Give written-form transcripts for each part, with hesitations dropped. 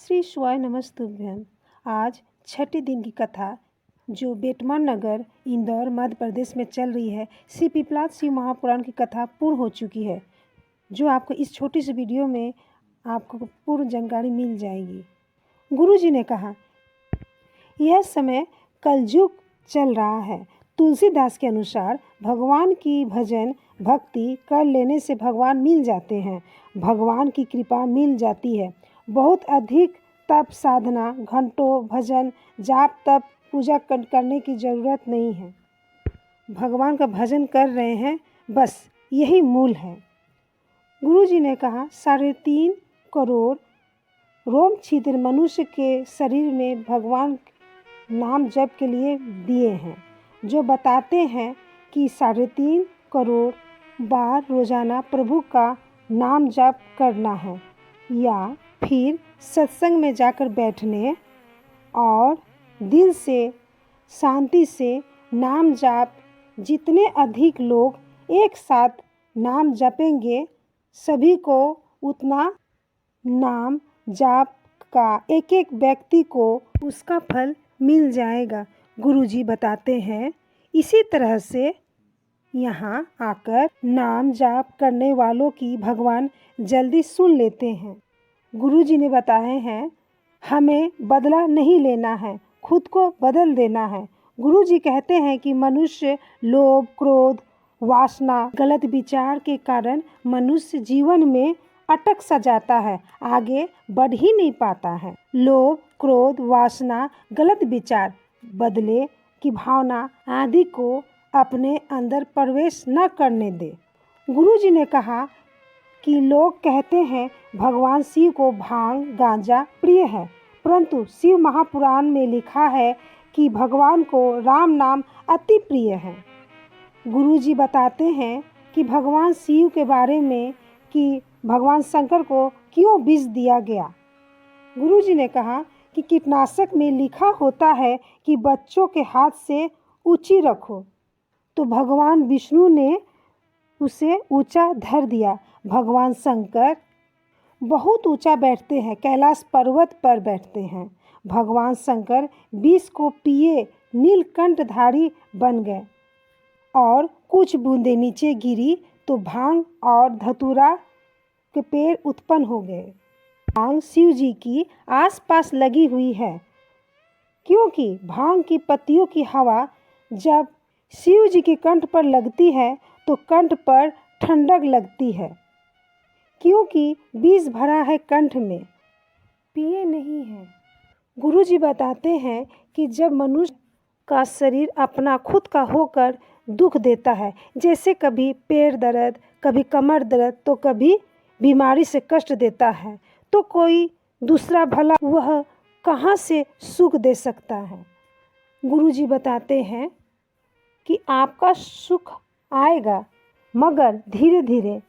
श्री शिवाय नमस्तुभ्यम। आज छठे दिन की कथा जो बेटमा नगर इंदौर मध्य प्रदेश में चल रही है, श्री पिपलाद शिव महापुराण की कथा पूर्ण हो चुकी है, जो आपको इस छोटी सी वीडियो में आपको पूर्ण जानकारी मिल जाएगी। गुरु जी ने कहा, यह समय कलयुग चल रहा है। तुलसीदास के अनुसार भगवान की भजन भक्ति कर लेने से भगवान मिल जाते हैं, भगवान की कृपा मिल जाती है। बहुत अधिक तप साधना, घंटों भजन जाप तप पूजा करने की ज़रूरत नहीं है। भगवान का भजन कर रहे हैं, बस यही मूल है। गुरु जी ने कहा, 3.5 करोड़ रोम छिद्र मनुष्य के शरीर में भगवान नाम जप के लिए दिए हैं, जो बताते हैं कि 3.5 करोड़ बार रोजाना प्रभु का नाम जप करना है, या फिर सत्संग में जाकर बैठने और दिल से शांति से नाम जाप। जितने अधिक लोग एक साथ नाम जपेंगे, सभी को उतना नाम जाप का एक एक व्यक्ति को उसका फल मिल जाएगा। गुरुजी बताते हैं, इसी तरह से यहाँ आकर नाम जाप करने वालों की भगवान जल्दी सुन लेते हैं। गुरुजी ने बताए हैं, हमें बदला नहीं लेना है, खुद को बदल देना है। गुरुजी कहते हैं कि मनुष्य लोभ, क्रोध, वासना, गलत विचार के कारण मनुष्य जीवन में अटक सा जाता है, आगे बढ़ ही नहीं पाता है। लोभ, क्रोध, वासना, गलत विचार, बदले की भावना आदि को अपने अंदर प्रवेश न करने दे। गुरुजी ने कहा कि लोग कहते हैं भगवान शिव को भांग गांजा प्रिय है, परंतु शिव महापुराण में लिखा है कि भगवान को राम नाम अति प्रिय है। गुरुजी बताते हैं कि भगवान शिव के बारे में कि भगवान शंकर को क्यों विष दिया गया। गुरुजी ने कहा कि कीटनाशक में लिखा होता है कि बच्चों के हाथ से ऊंची रखो, तो भगवान विष्णु ने उसे ऊंचा धर दिया। भगवान शंकर बहुत ऊंचा बैठते हैं, कैलाश पर्वत पर बैठते हैं। भगवान शंकर विष को पिए नीलकंठधारी बन गए और कुछ बूंदें नीचे गिरी तो भांग और धतूरा के पेड़ उत्पन्न हो गए। भांग शिव जी की आसपास लगी हुई है, क्योंकि भांग की पत्तियों की हवा जब शिव जी के कंठ पर लगती है तो कंठ पर ठंडक लगती है, क्योंकि विष भरा है कंठ में, पिए नहीं है। गुरुजी बताते हैं कि जब मनुष्य का शरीर अपना खुद का होकर दुख देता है, जैसे कभी पैर दर्द, कभी कमर दर्द, तो कभी बीमारी से कष्ट देता है, तो कोई दूसरा भला वह कहाँ से सुख दे सकता है। गुरुजी बताते हैं कि आपका सुख आएगा, मगर धीरे धीरे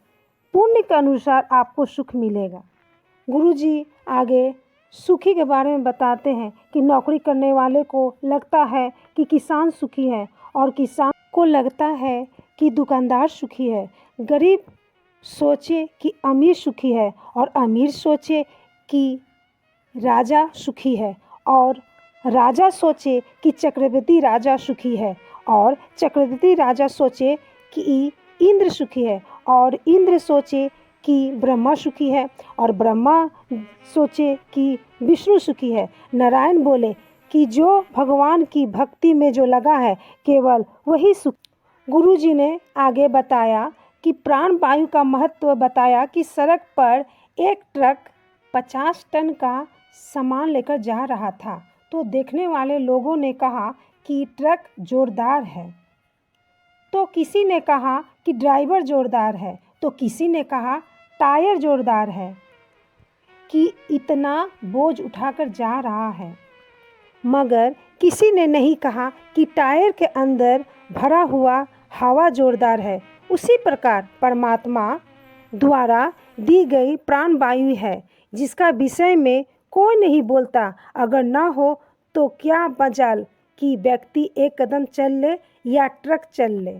पुण्य के अनुसार आपको सुख मिलेगा। गुरुजी आगे सुखी के बारे में बताते हैं कि नौकरी करने वाले को लगता है कि किसान सुखी है, और किसान को लगता है कि दुकानदार सुखी है। गरीब सोचे कि अमीर सुखी है, और अमीर सोचे कि राजा सुखी है, और राजा सोचे कि चक्रवर्ती राजा सुखी है, और चक्रवर्ती राजा सोचे कि इंद्र सुखी है, और इंद्र सोचे कि ब्रह्मा सुखी है, और ब्रह्मा सोचे कि विष्णु सुखी है। नारायण बोले कि जो भगवान की भक्ति में जो लगा है, केवल वही सुख। गुरुजी ने आगे बताया कि प्राण वायु का महत्व बताया कि सड़क पर एक ट्रक 50 टन का सामान लेकर जा रहा था, तो देखने वाले लोगों ने कहा कि ट्रक जोरदार है, तो किसी ने कहा कि ड्राइवर जोरदार है, तो किसी ने कहा टायर जोरदार है कि इतना बोझ उठाकर जा रहा है, मगर किसी ने नहीं कहा कि टायर के अंदर भरा हुआ हवा जोरदार है। उसी प्रकार परमात्मा द्वारा दी गई प्राण वायु है, जिसका विषय में कोई नहीं बोलता। अगर ना हो तो क्या मजाल कि व्यक्ति एक कदम चल ले या ट्रक चल ले।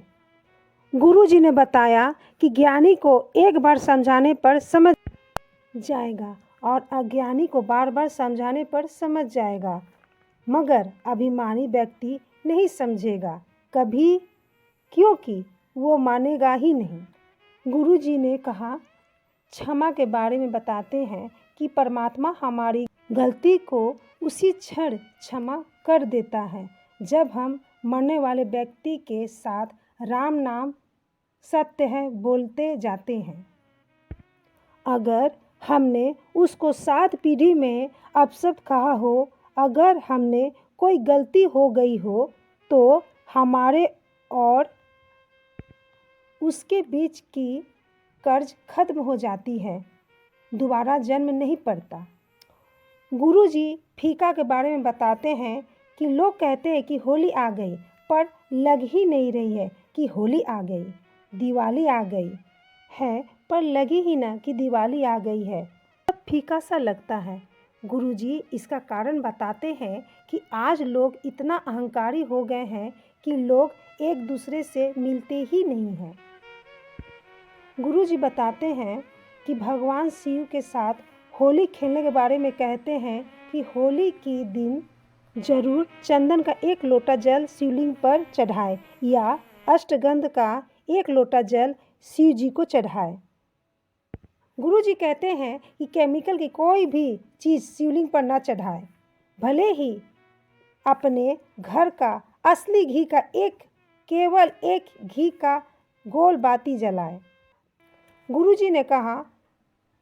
गुरुजी ने बताया कि ज्ञानी को एक बार समझाने पर समझ जाएगा, और अज्ञानी को बार बार समझाने पर समझ जाएगा, मगर अभिमानी व्यक्ति नहीं समझेगा कभी, क्योंकि वो मानेगा ही नहीं। गुरु जी ने कहा, क्षमा के बारे में बताते हैं कि परमात्मा हमारी गलती को उसी क्षण क्षमा कर देता है जब हम मरने वाले व्यक्ति के साथ राम नाम सत्य है बोलते जाते हैं। अगर हमने उसको 7 पीढ़ी में अपशब्द कहा हो, अगर हमने कोई गलती हो गई हो, तो हमारे और उसके बीच की कर्ज खत्म हो जाती है, दोबारा जन्म नहीं पड़ता। गुरु जी फीका के बारे में बताते हैं कि लोग कहते हैं कि होली आ गई, पर लग ही नहीं रही है कि होली आ गई। दिवाली आ गई है, पर लगी ही ना कि दिवाली आ गई है, अब फीका सा लगता है। गुरुजी इसका कारण बताते हैं कि आज लोग इतना अहंकारी हो गए हैं कि लोग एक दूसरे से मिलते ही नहीं हैं। गुरुजी बताते हैं कि भगवान शिव के साथ होली खेलने के बारे में कहते हैं कि होली के दिन जरूर चंदन का 1 लोटा जल शिवलिंग पर चढ़ाए या अष्टगंध का 1 लोटा जल शिव जी को चढ़ाए। गुरु जी कहते हैं कि केमिकल की कोई भी चीज़ शिवलिंग पर ना चढ़ाए, भले ही अपने घर का असली घी का केवल एक घी का गोल बाती जलाए। गुरु जी ने कहा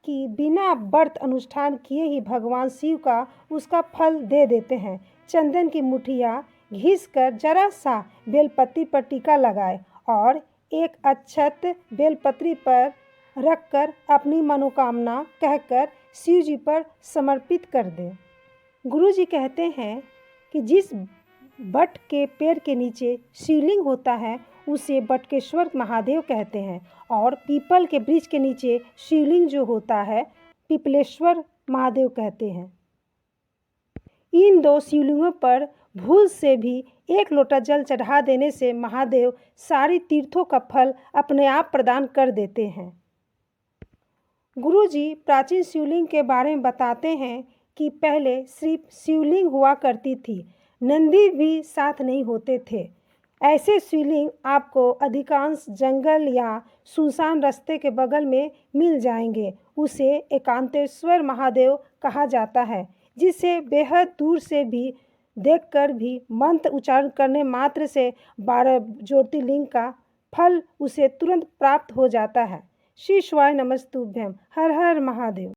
कि बिना व्रत अनुष्ठान किए ही भगवान शिव का उसका फल दे देते हैं। चंदन की मुठिया घिस कर जरा सा बेलपत्री पर टीका लगाए और एक अक्षत बेलपत्री पर रखकर अपनी मनोकामना कहकर शिव जी पर समर्पित कर दे। गुरु जी कहते हैं कि जिस बट के पेड़ के नीचे शिवलिंग होता है उसे बटकेश्वर महादेव कहते हैं, और पीपल के वृक्ष के नीचे शिवलिंग जो होता है पीपलेश्वर महादेव कहते हैं। इन 2 शिवलिंगों पर भूल से भी 1 लोटा जल चढ़ा देने से महादेव सारी तीर्थों का फल अपने आप प्रदान कर देते हैं। गुरु जी प्राचीन शिवलिंग के बारे में बताते हैं कि पहले सिर्फ शिवलिंग हुआ करती थी, नंदी भी साथ नहीं होते थे। ऐसे शिवलिंग आपको अधिकांश जंगल या सुनसान रास्ते के बगल में मिल जाएंगे। उसे एकांतेश्वर महादेव कहा जाता है, जिसे बेहद दूर से भी देखकर भी मंत्र उच्चारण करने मात्र से 12 ज्योतिर्लिंग का फल उसे तुरंत प्राप्त हो जाता है। श्री शिवाय नमस्तुभ्यम। हर हर महादेव।